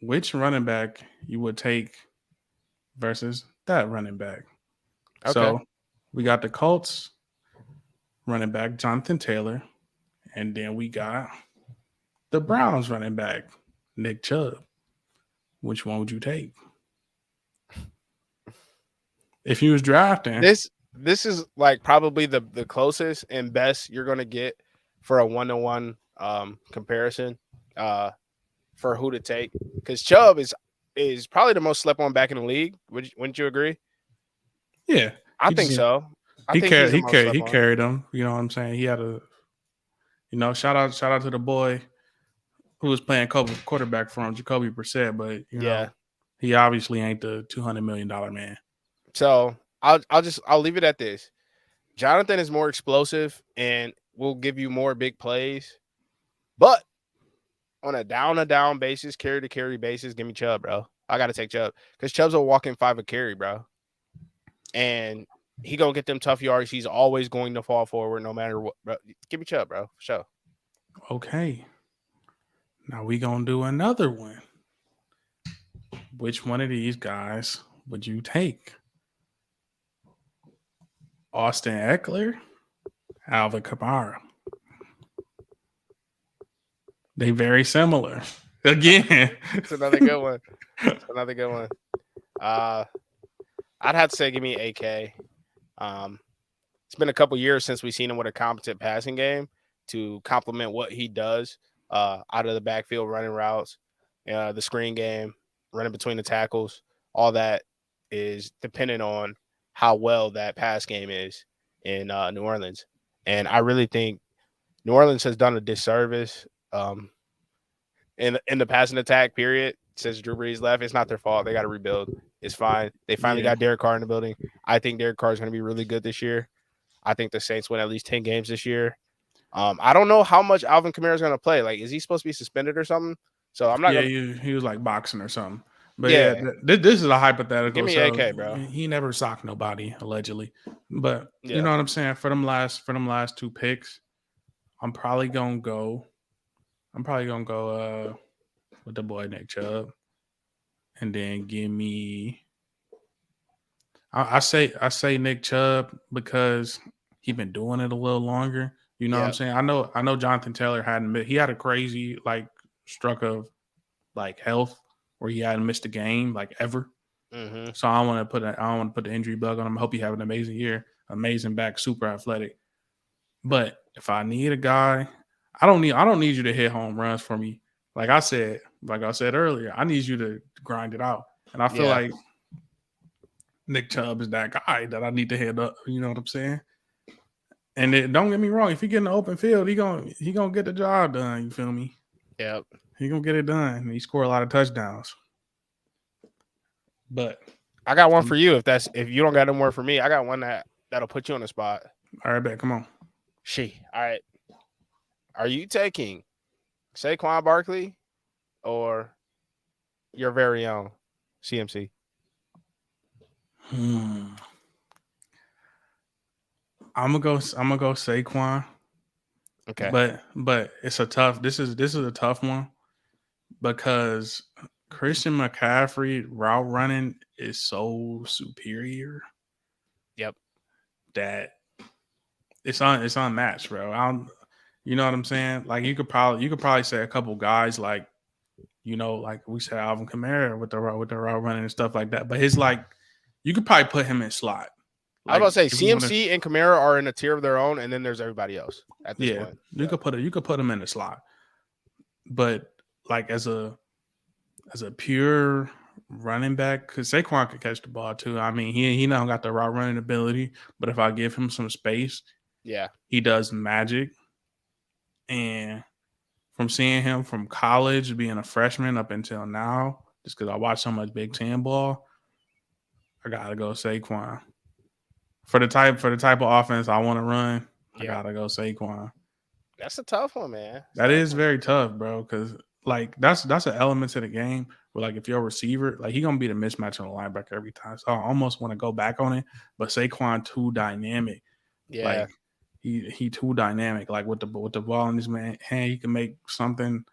which running back you would take versus that running back. Okay. So we got the Colts running back Jonathan Taylor, and then we got the Browns running back Nick Chubb. Which one would you take if you was drafting? This is like probably the closest and best you're gonna get for a 1-to-1 comparison for who to take, because Chubb is probably the most slept on back in the league. Wouldn't you agree? Yeah, I he think just so. I he think he's carried the he most carried slept he on. carried him. You know what I'm saying? He had a shout out to the boy who was playing quarterback for him, Jacoby Brissett. But Yeah. he obviously ain't the $200 million man. So I'll leave it at this. Jonathan is more explosive and will give you more big plays, but on a down basis, carry to carry basis, give me Chubb, bro. I gotta take Chubb because Chubb's a walking 5 a carry, bro, and he gonna get them tough yards. He's always going to fall forward no matter what, bro. Give me Chubb, bro, for sure. Okay, now we gonna do another one. Which one of these guys would you take? Austin Eckler, Alvin Kamara. They very similar. Again. It's another good one. It's another good one. I'd have to say give me AK. It's been a couple years since we've seen him with a competent passing game to complement what he does out of the backfield, running routes, the screen game, running between the tackles. All that is dependent on how well that pass game is in New Orleans. And I really think New Orleans has done a disservice in the passing attack period since Drew Brees left. It's not their fault. They got to rebuild. It's fine. They finally got Derek Carr in the building. I think Derek Carr is going to be really good this year. I think the Saints win at least 10 games this year. I don't know how much Alvin Kamara is going to play. Like, is he supposed to be suspended or something? So I'm not Yeah, going to. he was like boxing or something. But yeah, Yeah. this is a Give hypothetical. me So AK, bro. he never socked nobody allegedly. But you Yeah. know what I'm saying? For them last two picks, I'm probably gonna go. With the boy Nick Chubb, and then give me. I say Nick Chubb because he been doing it a little longer. You know what I'm Yeah. saying? I know Jonathan Taylor he had a crazy like struck of like health where he hadn't missed a game like ever. Mm-hmm. So I don't want to put the injury bug on him. I hope he have an amazing year, amazing back, super athletic. But if I need a guy, I don't need you to hit home runs for me. Like I said earlier, I need you to grind it out. And I feel Yeah. like Nick Chubb is that guy that I need to hit up. You know what I'm saying? And don't get me wrong, if he get in the open field, he gonna get the job done. You feel me? Yep. He gonna get it done. He score a lot of touchdowns. But I got one for you. If you don't got no more for me, I got one that'll put you on the spot. all right, bet. Come on. All right. Are you taking Saquon Barkley or your very own CMC? I'm gonna go Saquon. Okay. But it's a tough. This is a tough one because Christian McCaffrey route running is so superior Yep. that it's unmatched, bro. You know what I'm saying? Like you could probably say a couple guys like like we said Alvin Kamara with the route running and stuff like that. But his like you could probably put him in slot. I was Like about to say if you wanna, CMC and Kamara are in a tier of their own, and then there's everybody else at this point. you could put him in the slot. But like as a pure running back, because Saquon could catch the ball too. I mean, he now got the route running ability, but if I give him some space, Yeah. he does magic. And from seeing him from college, being a freshman up until now, just because I watch so much Big Ten ball, I gotta go Saquon. For the type of offense I want to run, I gotta go Saquon. That's a tough one, man. That is very tough, bro. Because like that's an element to the game where like if you're a receiver, like he gonna be the mismatch on the linebacker every time. So I almost want to go back on it, but Saquon too dynamic. Yeah. Like he too dynamic. Like with the ball in his hand, he can make something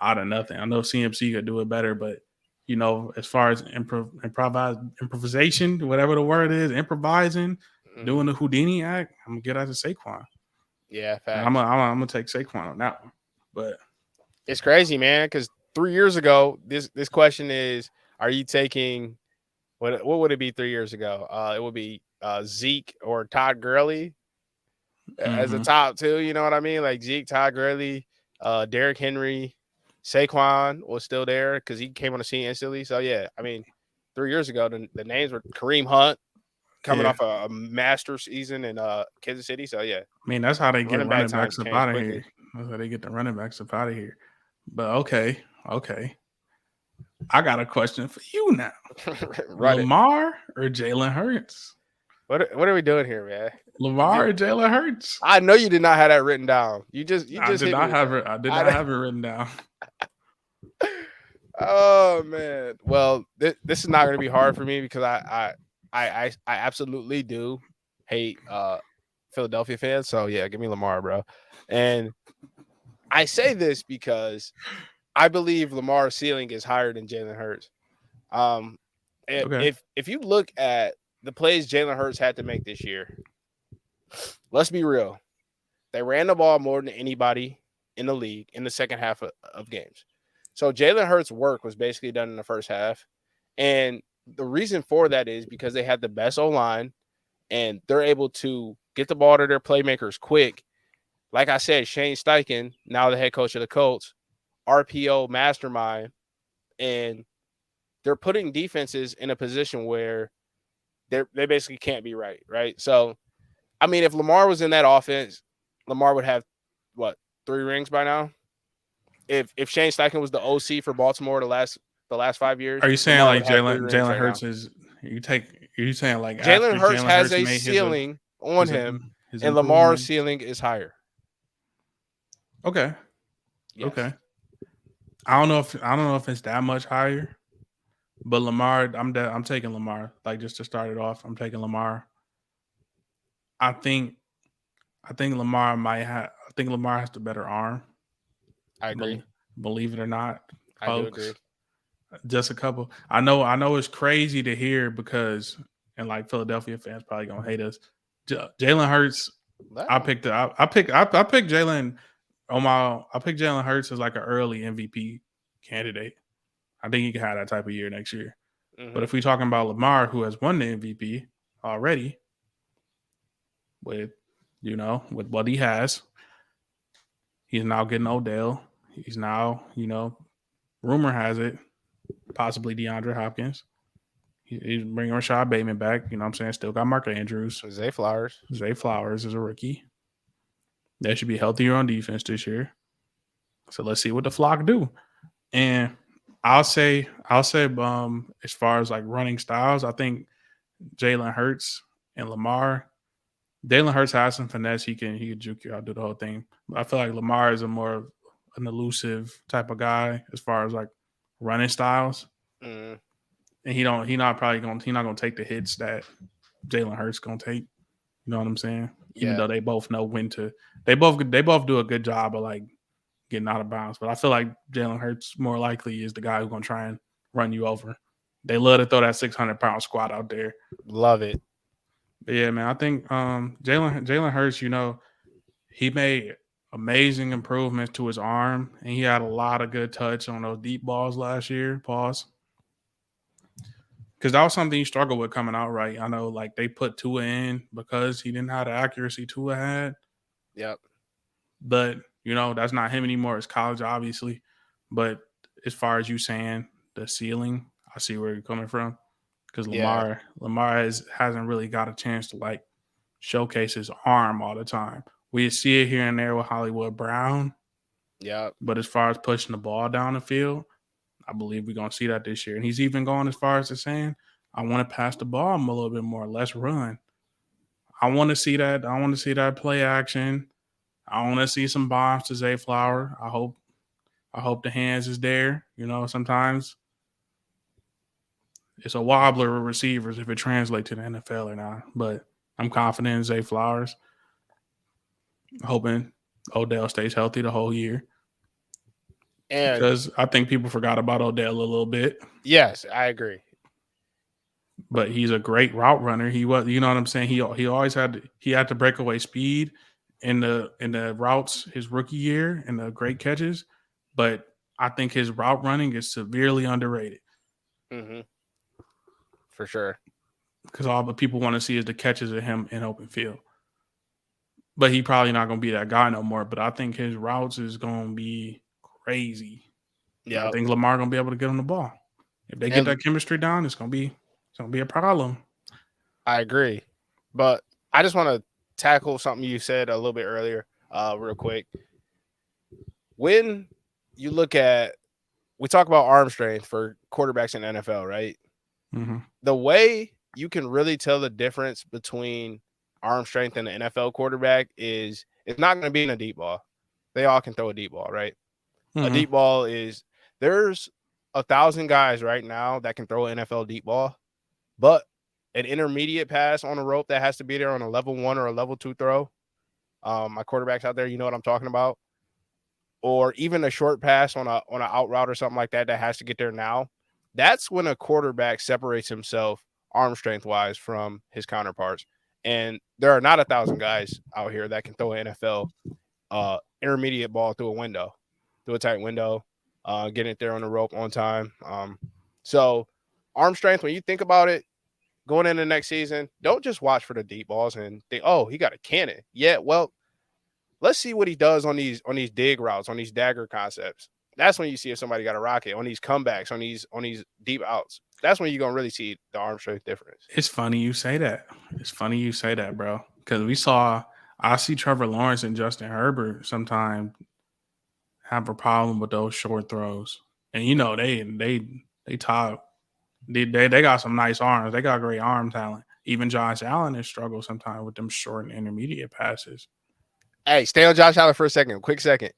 out of nothing. I know CMC could do it better, but you know, as far as improvisation, whatever the word is, improvising, doing the Houdini act, I'm gonna get out of Saquon. Yeah, And facts. I'm gonna take Saquon on that one. But It's crazy, man, because 3 years ago, this question is, are you taking what would it be 3 years ago? It would be Zeke or Todd Gurley as a top two, you know what I mean? Like Zeke, Todd Gurley, Derrick Henry, Saquon was still there because he came on the scene instantly. So yeah, I mean, 3 years ago, the names were Kareem Hunt coming off a master season in Kansas City. So yeah, I mean, that's how they get running backs up out of quickly. here. That's how they get the running backs up out of here. But okay. I got a question for you now. Lamar or Jalen Hurts? What are we doing here, man? Lamar or Jalen Hurts? I know you did not have that written down. I did not have it. I did not have it written down. Oh man. Well, this is not going to be hard for me because I absolutely do hate Philadelphia fans. So yeah, give me Lamar, bro. And I say this because I believe Lamar's ceiling is higher than Jalen Hurts. If you look at the plays Jalen Hurts had to make this year, let's be real. They ran the ball more than anybody in the league in the second half of games. So Jalen Hurts' work was basically done in the first half. And the reason for that is because they had the best O-line and they're able to get the ball to their playmakers quick. Like I said, Shane Steichen, now the head coach of the Colts, RPO mastermind, and they're putting defenses in a position where they basically can't be right? So, I mean, if Lamar was in that offense, Lamar would have, 3 rings by now? If Shane Steichen was the OC for Baltimore the last 5 years. Are you saying Lamar like Jalen Hurts is you saying like Jalen Hurts has a ceiling on him and Lamar's ceiling is higher? Okay. Yes. Okay. I don't know if it's that much higher, but Lamar, I'm taking Lamar. Like just to start it off, I'm taking Lamar. I think Lamar has the better arm. I agree. Believe it or not, folks. I do agree. Just a couple. I know it's crazy to hear because, and like Philadelphia fans probably gonna hate us. Jalen Hurts. I picked Jalen. I picked Jalen Hurts as like an early MVP candidate. I think he can have that type of year next year. Mm-hmm. But if we're talking about Lamar, who has won the MVP already, with what he has, he's now getting Odell. He's now, rumor has it, possibly DeAndre Hopkins. He's bringing Rashad Bateman back. You know what I'm saying? Still got Mark Andrews. Zay Flowers is a rookie. They should be healthier on defense this year. So let's see what the flock do. And I'll say, as far as like running styles, I think Jalen Hurts and Lamar. Jalen Hurts has some finesse. He can juke you out, do the whole thing. But I feel like Lamar is a more an elusive type of guy as far as like running styles. Mm. And he's not gonna take the hits that Jalen Hurts gonna take. You know what I'm saying? Even though they both know when to. They both do a good job of like getting out of bounds. But I feel like Jalen Hurts more likely is the guy who's gonna try and run you over. They love to throw that 600-pound squat out there. Love it. But yeah, man, I think Jalen Hurts, he made amazing improvements to his arm, and he had a lot of good touch on those deep balls last year. Pause. Because that was something he struggled with coming out, right? I know, like, they put Tua in because he didn't have the accuracy Tua had. Yep. But, that's not him anymore. It's college, obviously. But as far as you saying the ceiling, I see where you're coming from. Because Lamar hasn't really got a chance to like showcase his arm all the time. We see it here and there with Hollywood Brown. Yeah. But as far as pushing the ball down the field, I believe we're gonna see that this year. And he's even going as far as to saying, I want to pass the ball a little bit more. Let's run. I want to see that. I want to see that play action. I want to see some bombs to Zay Flower. I hope the hands is there. Sometimes it's a wobbler with receivers if it translates to the NFL or not. But I'm confident in Zay Flowers. Hoping Odell stays healthy the whole year. And because I think people forgot about Odell a little bit. yes, I agree. But he's a great route runner. He was, you know what I'm saying. He always had to breakaway speed in the routes his rookie year and the great catches. But I think his route running is severely underrated Mm-hmm. For sure. because all the people want to see is the catches of him in open field. But he probably not going to be that guy no more. But I think his routes is going to be crazy. Yeah, I think Lamar going to be able to get him the ball. If they get that chemistry down, it's going to be a problem. I agree. But I just want to tackle something you said a little bit earlier, real quick. When you look at, we talk about arm strength for quarterbacks in NFL, right? Mm-hmm. The way you can really tell the difference between arm strength and an NFL quarterback is it's not going to be in a deep ball. They all can throw a deep ball, right? Mm-hmm. A deep ball is, there's 1,000 guys right now that can throw an NFL deep ball, but an intermediate pass on a rope that has to be there on a level 1 or a level 2 throw. My quarterbacks out there, you know what I'm talking about. Or even a short pass on an out route or something like that has to get there now. That's when a quarterback separates himself arm strength wise from his counterparts. And there are not 1,000 guys out here that can throw an NFL intermediate ball through a tight window, getting it there on the rope on time. So arm strength, when you think about it, going into next season, don't just watch for the deep balls and think, oh, he got a cannon. Yeah, well, let's see what he does on these dig routes, on these dagger concepts. That's when you see if somebody got a rocket, on these comebacks, on these deep outs. That's when you're gonna really see the arm strength difference. It's funny you say that. Bro. Because I see Trevor Lawrence and Justin Herbert sometimes have a problem with those short throws. And you know, they top. They got some nice arms. They got great arm talent. Even Josh Allen has struggled sometimes with them short and intermediate passes. Hey, stay on Josh Allen for a second. Quick second.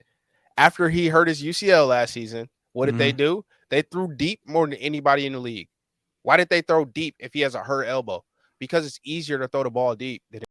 After he hurt his UCL last season, what did they do? They threw deep more than anybody in the league. Why did they throw deep if he has a hurt elbow? Because it's easier to throw the ball deep than